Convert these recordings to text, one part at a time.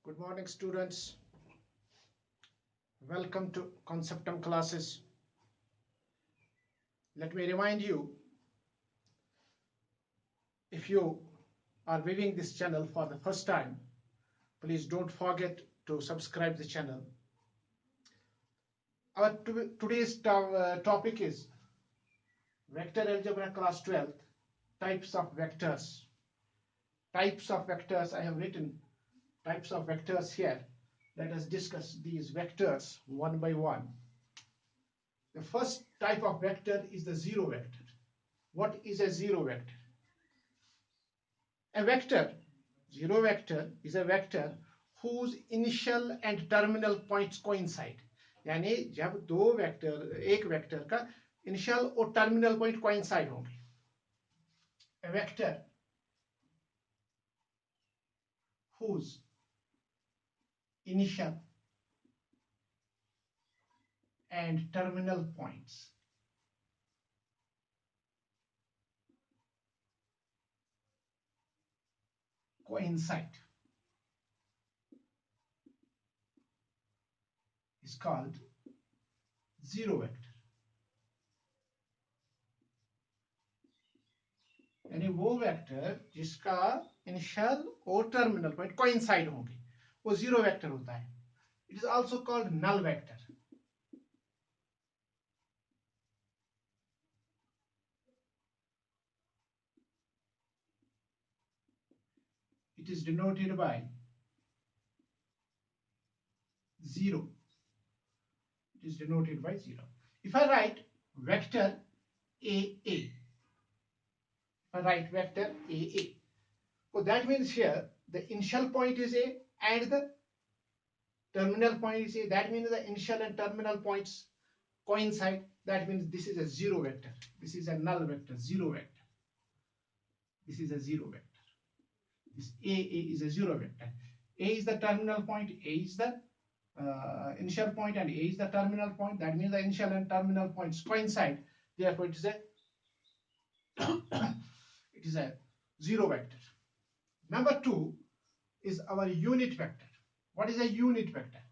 Good morning, students. Welcome to Conceptum classes. Let me remind you, if you are viewing this channel for the first time, please don't forget to subscribe the channel. Our today's topic is Vector Algebra class 12th, types of vectors. Types of vectors, I have written types of vectors here. Let us discuss these vectors one by one. The first type of vector is the zero vector. What is a zero vector? A vector, zero vector, is a vector whose initial and terminal points coincide. यानी जब दो vector एक vector का initial और terminal point coincide होंगे. A vector whose initial and terminal points coincide is called zero vector. यानी वो vector जिसका इनिशियल और टर्मिनल पॉइंट कोइंसाइड होंगे वो जीरो वेक्टर होता है. It is also called null vector. It is denoted by 0. It is denoted by 0. If I write vector AA, so that means here the initial point is A and the terminal point is A. That means the initial and terminal points coincide. That means this is a zero vector. This is a null vector, zero vector. This is a zero vector. This AA is a zero vector. A is the terminal point, A is the initial point, and A is the terminal point. That means the initial and terminal points coincide. Therefore, it is a it is a zero vector. Number 2 is our unit vector. What is a unit vector?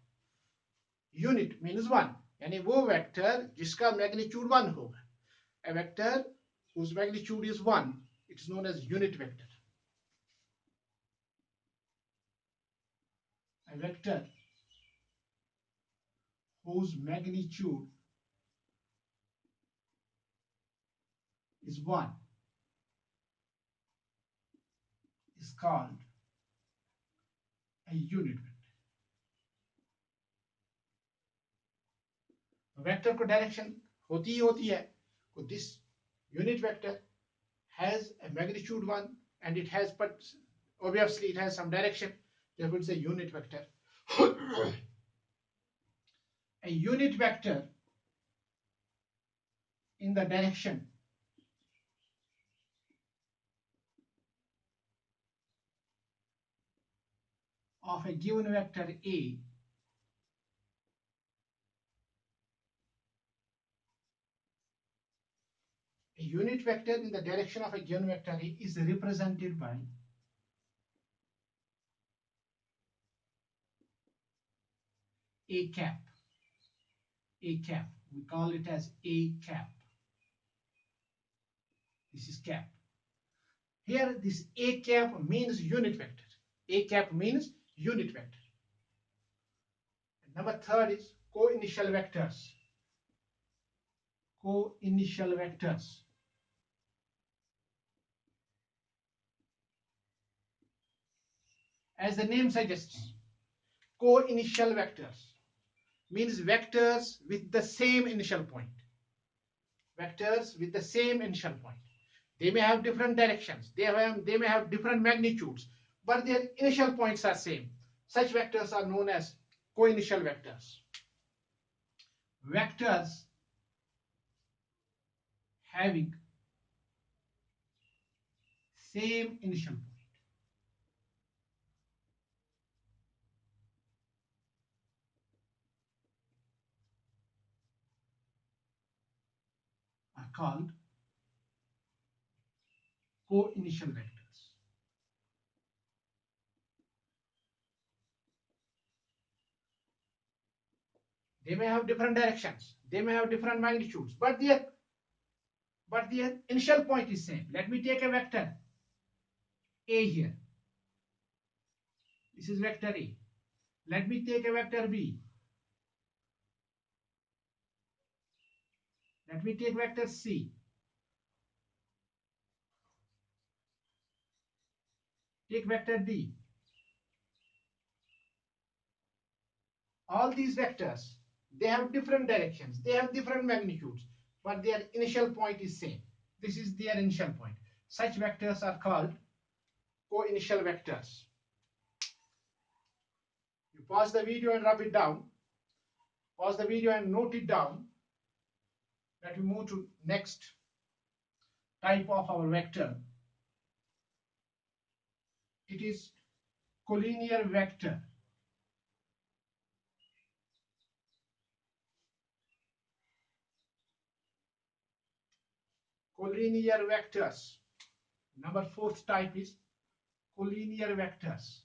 Unit means 1. यानी वो vector जिसका magnitude 1 होगा. A vector whose magnitude is 1, it is known as unit vector. A vector whose magnitude is 1 is called a unit vector. Vector को direction होती है. So this unit vector has a magnitude 1 and it has, but obviously it has some direction. Therefore, it's a unit vector. A unit vector in the direction of a given vector A unit vector in the direction of a given vector A is represented by A cap. A cap. We call it as A cap. This is cap. Here, this A cap means unit vector. A cap means unit vector. And number 3 is co-initial vectors. Co-initial vectors. As the name suggests, co-initial vectors means vectors with the same initial point. Vectors with the same initial point. They may have different directions. They may have different magnitudes, but their initial points are same. Such vectors are known as co-initial vectors. Vectors having same initial point are called co-initial vectors. They may have different directions, they may have different magnitudes, but their initial point is same. Let me take a vector A here. This is vector A. Let me take a vector B. Let me take vector C. Take vector D. All these vectors, they have different directions, they have different magnitudes, but their initial point is same. This is their initial point. Such vectors are called co-initial vectors. You pause the video and rub it down. Pause the video and note it down. Let me move to next type of our vector. It is collinear vector. Collinear vectors. Number fourth type is collinear vectors.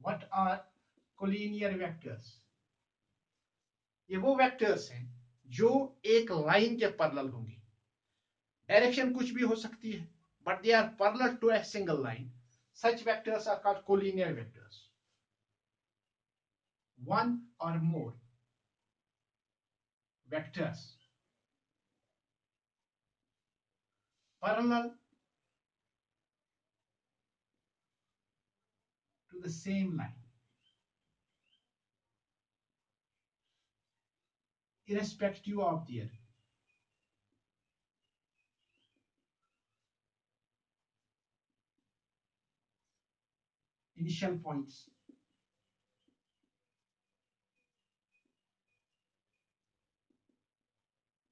What are collinear vectors? ये वो vectors हैं जो एक line के parallel होंगे. Direction कुछ भी हो सकती है, but they are parallel to a single line. Such vectors are called collinear vectors. One or more vectors parallel to the same line, irrespective of their initial points,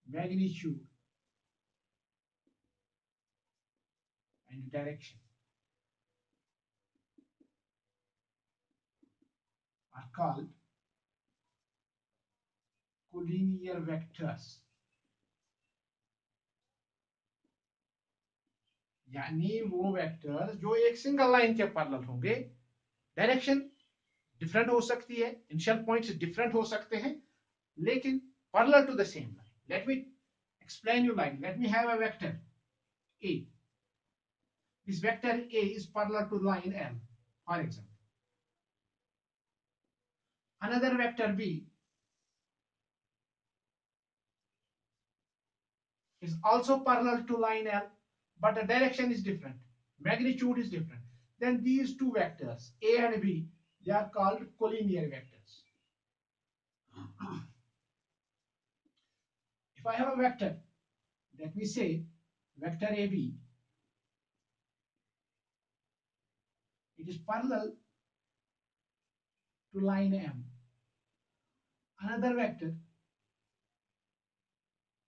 magnitude, and direction, are called collinear vectors. यानी वो vectors जो एक single line के parallel होंगे, direction different हो सकती है, initial points different हो सकते हैं, लेकिन parallel to the same line. Let me explain you like, let me have a vector A. This vector A is parallel to line L, for example. Another vector B is also parallel to line L, but the direction is different, magnitude is different. Then these two vectors, A and B, they are called collinear vectors. If I have a vector, let me say vector AB, it is parallel to line M. Another vector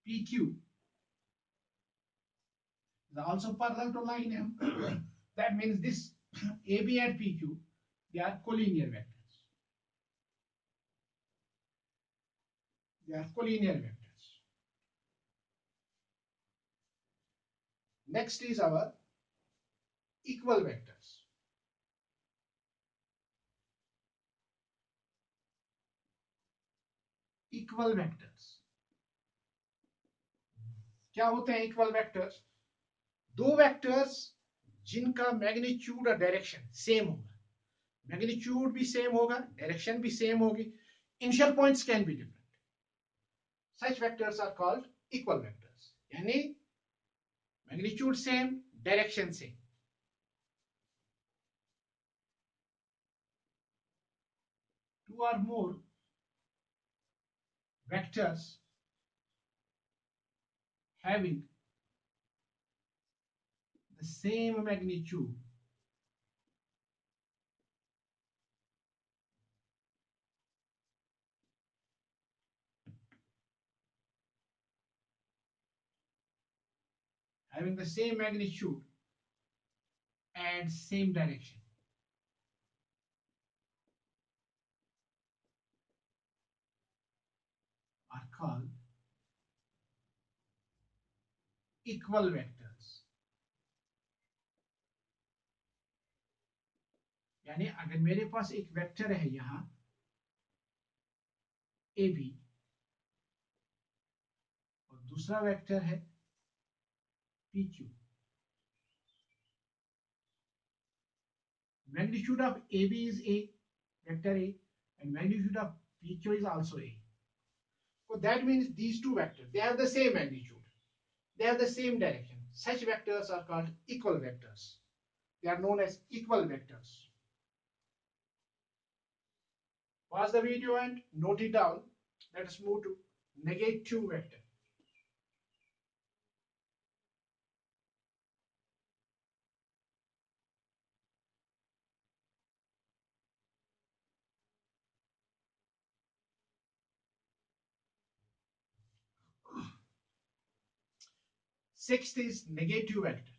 PQ is also parallel to line M. That means this AB and PQ, they are collinear vectors. They are collinear vectors. Next is our equal vectors. Equal vectors. क्या होते हैं equal vectors? दो vectors जिनका magnitude और direction same होगा, magnitude भी same होगा, direction भी सेम होगी, initial points can be different. Such vectors are called equal vectors. यानी magnitude same, direction same. Two or more vectors having the same magnitude having the same magnitude and same direction are called equal vectors. यानी अगर मेरे पास एक vector है यहाँ A B और दूसरा vector है P Q. Magnitude of AB is A, vector A, and magnitude of PQ is also A. So that means these two vectors, they have the same magnitude, they have the same direction. Such vectors are called equal vectors. They are known as equal vectors. Pause the video and note it down. Let us move to negative vector. Sixth is negative vector.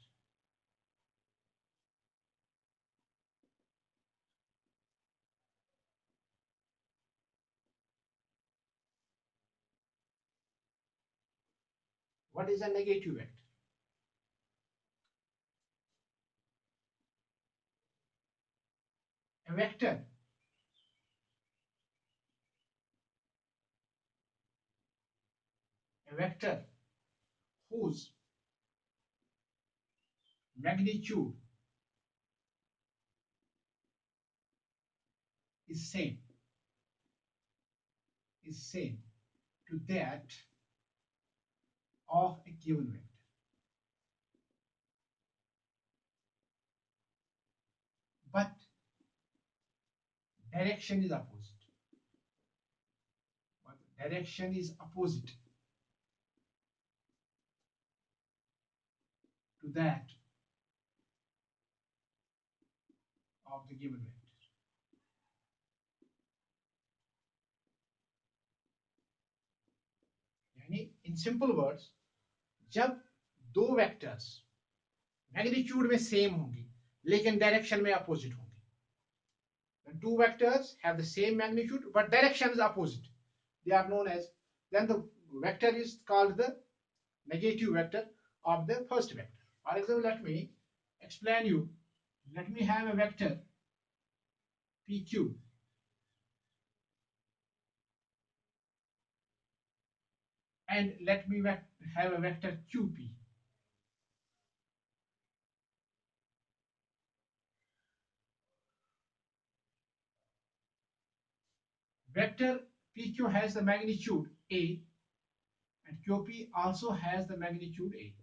What is a negative vector? A vector whose magnitude is same to that of a given vector, but direction is opposite. To that of the given vector. यानी in simple words, जब दो vectors magnitude में same होंगे लेकिन direction में opposite होंगे, when two vectors have the same magnitude but direction is opposite, they are known as, then the vector is called the negative vector of the first vector. For example, let me explain you. Let me have a vector PQ and let me have a vector QP. Vector PQ has the magnitude A and QP also has the magnitude A.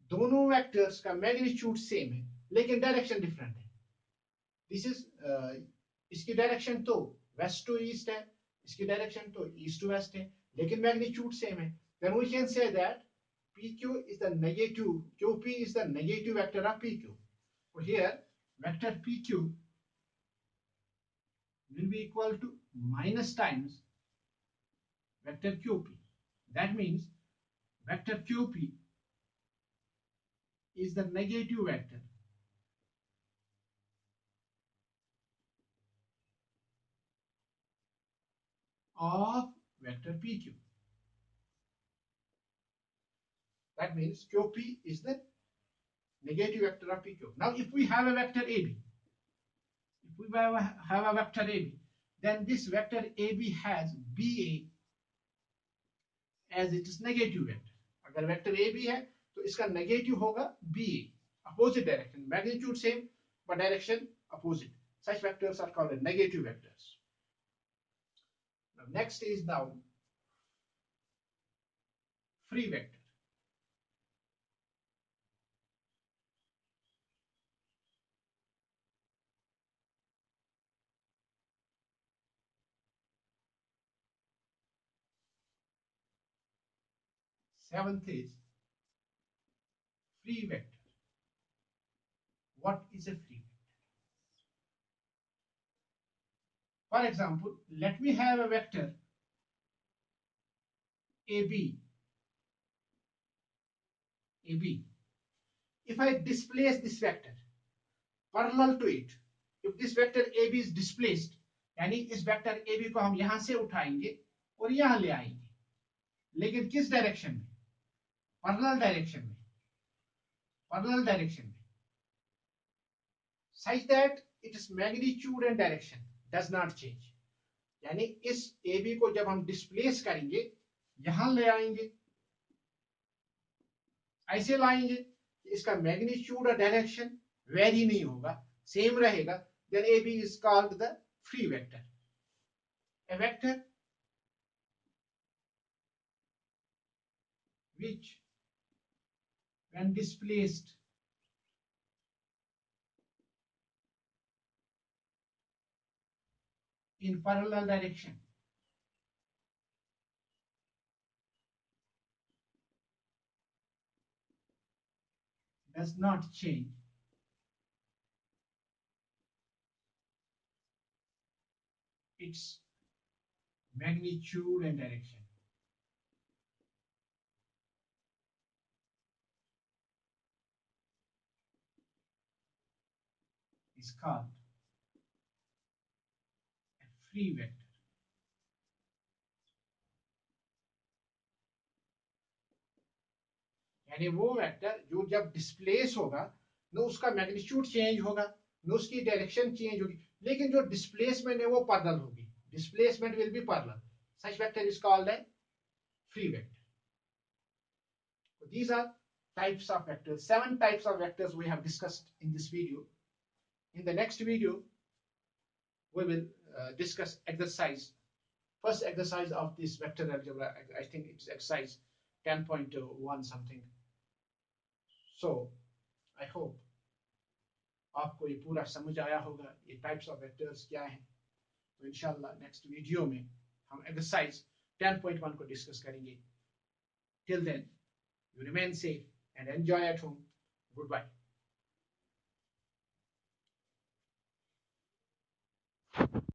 दोनों vectors का magnitude same है लेकिन direction different है. This is इसकी direction तो west to east है, इसकी direction तो ईस्ट टू वेस्ट है, लेकिन मैग्नीट्यूड सेम है. Then we can say that PQ is the negative, QP is the negative vector of PQ. So here vector PQ will be equal to minus times vector QP. That means vector QP is the negative vector of vector PQ. That means QP is the negative vector of PQ. Now if we have a vector AB, then this vector AB has BA as it is negative vector. अगर vector AB है तो इसका negative होगा BA, opposite direction, magnitude same but direction opposite. Such vectors are called negative vectors. Now next is now free vector. Seventh is free vector. What is a free vector? For example, let me have a vector AB. If I displace this vector parallel to it, if this vector AB is displaced, यानी इस vector AB को हम यहां से उठाएंगे और यहां ले आएंगे, लेकिन किस डायरेक्शन में? पैरेलल डायरेक्शन में, such that its magnitude and direction does not change. यानी इस ए बी को जब हम डिस्प्लेस करेंगे, यहां ले आएंगे, ऐसे लाएंगे, इसका मैग्नीट्यूड और डायरेक्शन वेरी नहीं होगा, सेम रहेगा, then A B is called the free vector. A vector which when displaced in parallel direction does not change its magnitude and direction is called a free vector। यानी वो vector जो जब displace होगा, न उसका magnitude change होगा, न उसकी डायरेक्शन चेंज होगी, लेकिन जो डिस्प्लेसमेंट है वो पैरेलल होगी, displacement will be parallel, such vector is called a free vector। So these are types of vectors, 7 types of vectors we have discussed in this video। In the next video we will discuss exercise, first exercise of this vector algebra, I think it's exercise 10.1 something। So I hope आपको ये पूरा समझ आया होगा, ये types of vectors क्या हैं। तो इंशाल्लाह नेक्स्ट वीडियो में हम एक्सरसाइज 10.1 को डिस्कस करेंगे। Till then, you remain safe and enjoy at home। Goodbye।